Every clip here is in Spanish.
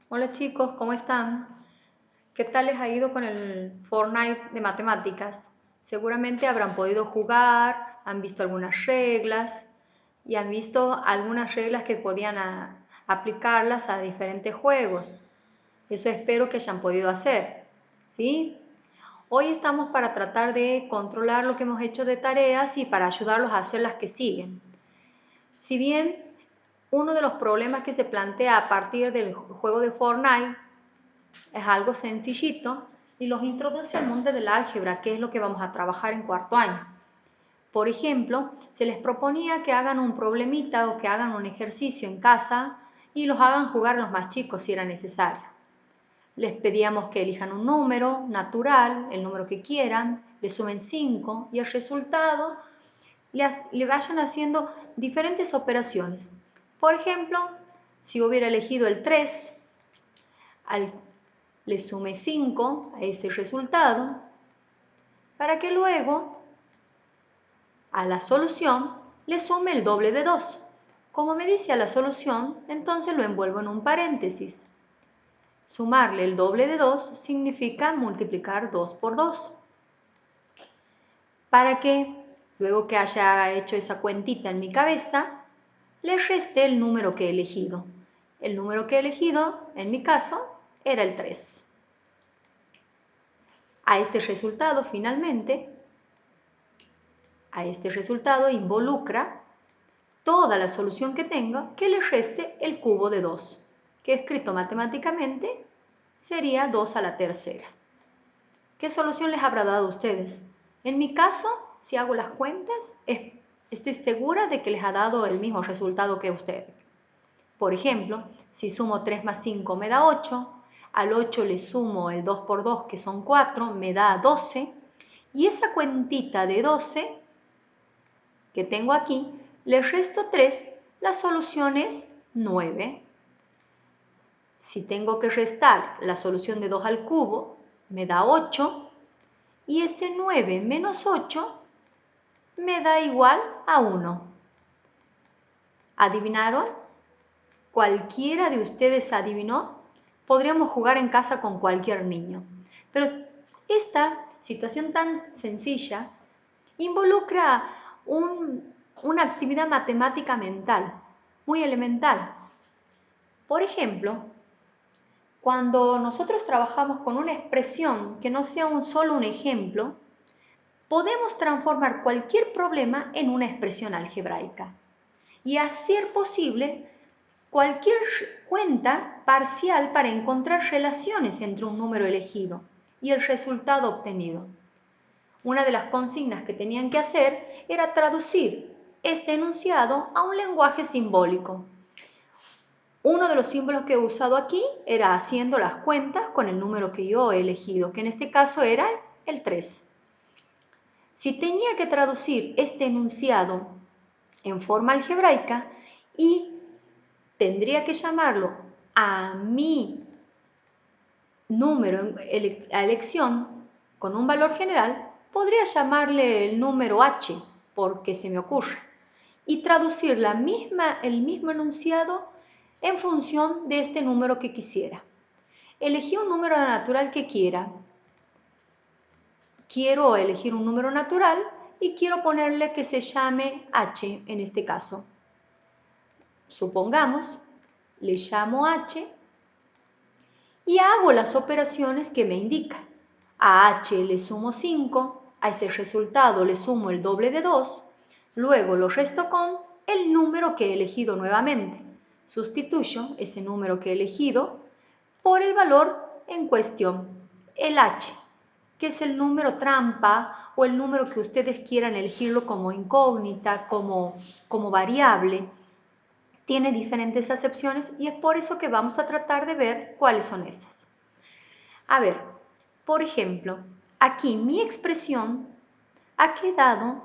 Hola chicos, ¿cómo están? ¿Qué tal les ha ido con el Fortnite de matemáticas? Seguramente habrán podido jugar, han visto algunas reglas y han visto algunas reglas que podían aplicarlas a diferentes juegos. Eso espero que hayan podido hacer, ¿sí? Hoy estamos para tratar de controlar lo que hemos hecho de tareas y para ayudarlos a hacer las que siguen. Si bien uno de los problemas que se plantea a partir del juego de Fortnite es algo sencillito y los introduce al mundo del álgebra, que es lo que vamos a trabajar en cuarto año. Por ejemplo, se les proponía que hagan un problemita o que hagan un ejercicio en casa y los hagan jugar los más chicos si era necesario. Les pedíamos que elijan un número natural, el número que quieran, le sumen 5 y el resultado le vayan haciendo diferentes operaciones. Por ejemplo, si hubiera elegido el 3, al le sume 5 a ese resultado para que luego a la solución le sume el doble de 2. Como me dice a la solución, entonces lo envuelvo en un paréntesis. Sumarle el doble de 2 significa multiplicar 2 por 2. Para que, luego que haya hecho esa cuentita en mi cabeza, le reste el número que he elegido. El número que he elegido, en mi caso, era el 3. A este resultado, finalmente, involucra toda la solución que tenga que le reste el cubo de 2, que escrito matemáticamente sería 2 a la tercera. ¿Qué solución les habrá dado a ustedes? En mi caso, si hago las cuentas, estoy segura de que les ha dado el mismo resultado que a ustedes. Por ejemplo, si sumo 3 más 5 me da 8, al 8 le sumo el 2 por 2 que son 4, me da 12, y esa cuentita de 12 que tengo aquí, le resto 3, la solución es 9. Si tengo que restar la solución de 2 al cubo, me da 8, y este 9 menos 8 me da igual a 1. ¿Adivinaron? ¿Cualquiera de ustedes adivinó? Podríamos jugar en casa con cualquier niño. Pero esta situación tan sencilla involucra una actividad matemática mental, muy elemental. Por ejemplo, cuando nosotros trabajamos con una expresión que no sea solo un ejemplo, podemos transformar cualquier problema en una expresión algebraica y hacer posible cualquier cuenta parcial para encontrar relaciones entre un número elegido y el resultado obtenido. Una de las consignas que tenían que hacer era traducir este enunciado a un lenguaje simbólico. Uno de los símbolos que he usado aquí era haciendo las cuentas con el número que yo he elegido, que en este caso era el 3. Si tenía que traducir este enunciado en forma algebraica y tendría que llamarlo a mi número a elección con un valor general, podría llamarle el número h, porque se me ocurre, y traducir el mismo enunciado en función de este número que quisiera. Elegí un número natural que quiera. Quiero elegir un número natural y quiero ponerle que se llame h en este caso. Supongamos, le llamo h y hago las operaciones que me indica. A h le sumo 5, a ese resultado le sumo el doble de 2, luego lo resto con el número que he elegido nuevamente. Sustituyo ese número que he elegido por el valor en cuestión, el h, que es el número trampa o el número que ustedes quieran elegirlo como incógnita, como variable. Tiene diferentes acepciones y es por eso que vamos a tratar de ver cuáles son esas. A ver, por ejemplo, aquí mi expresión ha quedado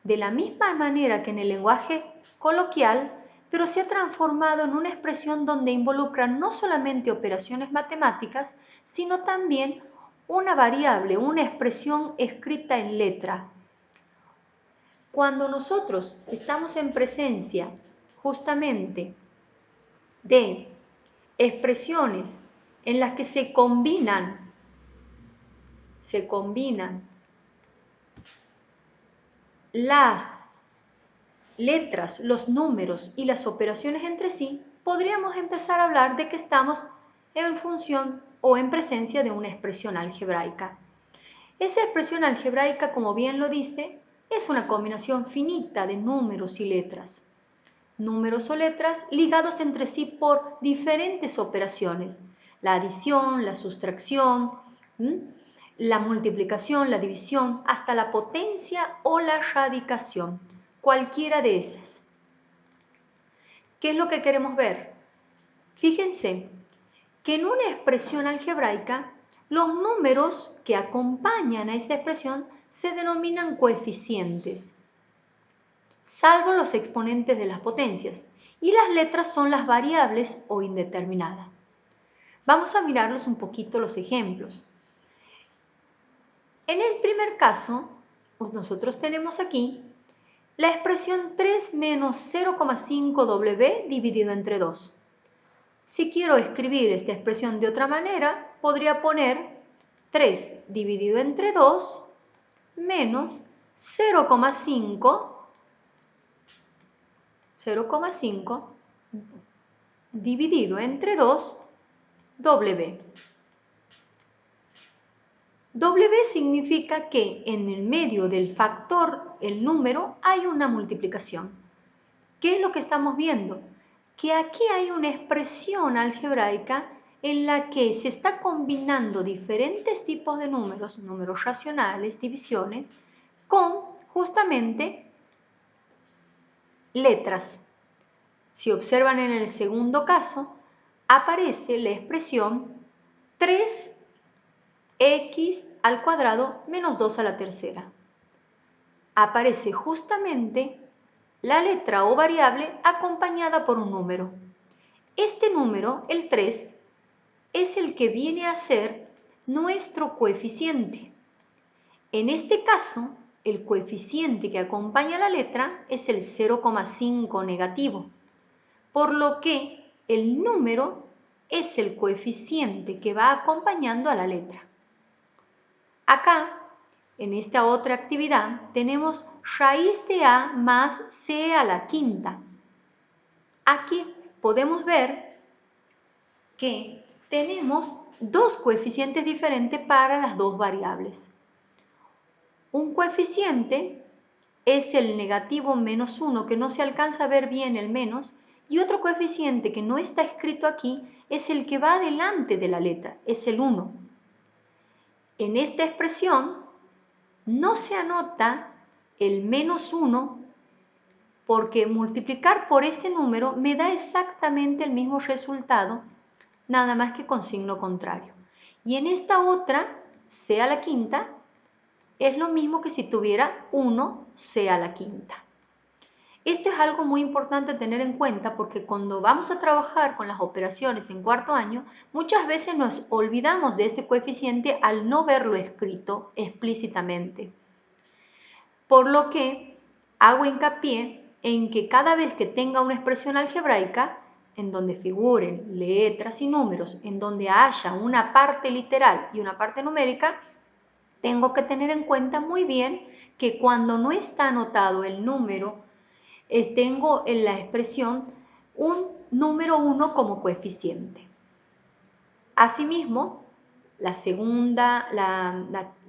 de la misma manera que en el lenguaje coloquial, pero se ha transformado en una expresión donde involucra no solamente operaciones matemáticas, sino también una variable, una expresión escrita en letra. Cuando nosotros estamos en presencia justamente de expresiones en las que se combinan las letras, los números y las operaciones entre sí, podríamos empezar a hablar de que estamos en función o en presencia de una expresión algebraica. Esa expresión algebraica, como bien lo dice, es una combinación finita de números y letras. Números o letras ligados entre sí por diferentes operaciones. La adición, la sustracción, la multiplicación, la división, hasta la potencia o la radicación. Cualquiera de esas. ¿Qué es lo que queremos ver? Fíjense que en una expresión algebraica, los números que acompañan a esa expresión se denominan coeficientes, salvo los exponentes de las potencias, y las letras son las variables o indeterminadas. Vamos a mirarlos un poquito los ejemplos. En el primer caso, nosotros tenemos aquí la expresión 3 menos 0,5W dividido entre 2. Si quiero escribir esta expresión de otra manera, podría poner 3 dividido entre 2 menos 0,5 dividido entre 2 W. W significa que en el medio del factor, el número, hay una multiplicación. ¿Qué es lo que estamos viendo? Que aquí hay una expresión algebraica en la que se está combinando diferentes tipos de números, números racionales, divisiones, con justamente letras. Si observan en el segundo caso, aparece la expresión 3x al cuadrado menos 2 a la tercera. Aparece justamente la letra o variable acompañada por un número. Este número, el 3, es el que viene a ser nuestro coeficiente. En este caso, el coeficiente que acompaña la letra es el 0,5 negativo, por lo que el número es el coeficiente que va acompañando a la letra. Acá, en esta otra actividad, tenemos raíz de a más c a la quinta. Aquí podemos ver que tenemos dos coeficientes diferentes para las dos variables. Un coeficiente es el negativo menos 1, que no se alcanza a ver bien el menos, y otro coeficiente que no está escrito aquí es el que va delante de la letra, es el 1. En esta expresión no se anota el menos 1 porque multiplicar por este número me da exactamente el mismo resultado, nada más que con signo contrario. Y en esta otra, c a la quinta, es lo mismo que si tuviera 1c a la quinta. Esto es algo muy importante tener en cuenta porque cuando vamos a trabajar con las operaciones en cuarto año, muchas veces nos olvidamos de este coeficiente al no verlo escrito explícitamente. Por lo que hago hincapié en que cada vez que tenga una expresión algebraica, en donde figuren letras y números, en donde haya una parte literal y una parte numérica, tengo que tener en cuenta muy bien que cuando no está anotado el número, tengo en la expresión un número 1 como coeficiente. Asimismo, la segunda,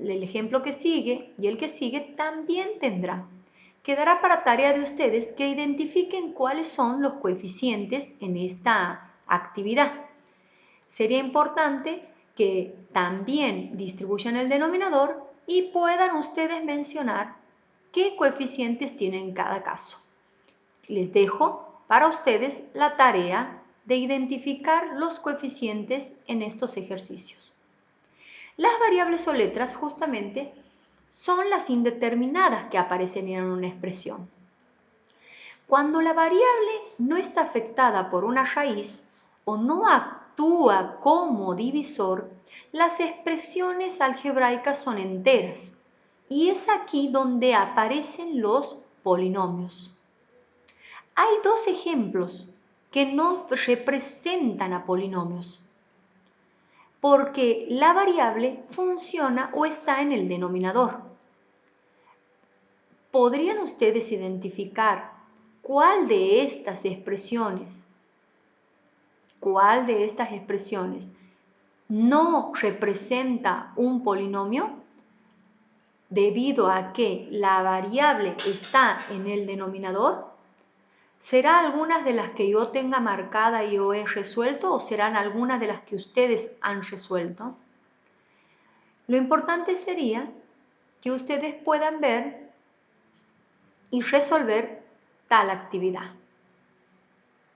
el ejemplo que sigue y el que sigue también tendrá. Quedará para tarea de ustedes que identifiquen cuáles son los coeficientes en esta actividad. Sería importante que también distribuyan el denominador y puedan ustedes mencionar qué coeficientes tienen en cada caso. Les dejo para ustedes la tarea de identificar los coeficientes en estos ejercicios. Las variables o letras justamente son las indeterminadas que aparecen en una expresión. Cuando la variable no está afectada por una raíz o no actúa como divisor, las expresiones algebraicas son enteras y es aquí donde aparecen los polinomios. Hay dos ejemplos que no representan a polinomios, porque la variable funciona o está en el denominador. ¿Podrían ustedes identificar cuál de estas expresiones no representa un polinomio debido a que la variable está en el denominador? ¿Será algunas de las que yo tenga marcada y yo he resuelto o serán algunas de las que ustedes han resuelto? Lo importante sería que ustedes puedan ver y resolver tal actividad.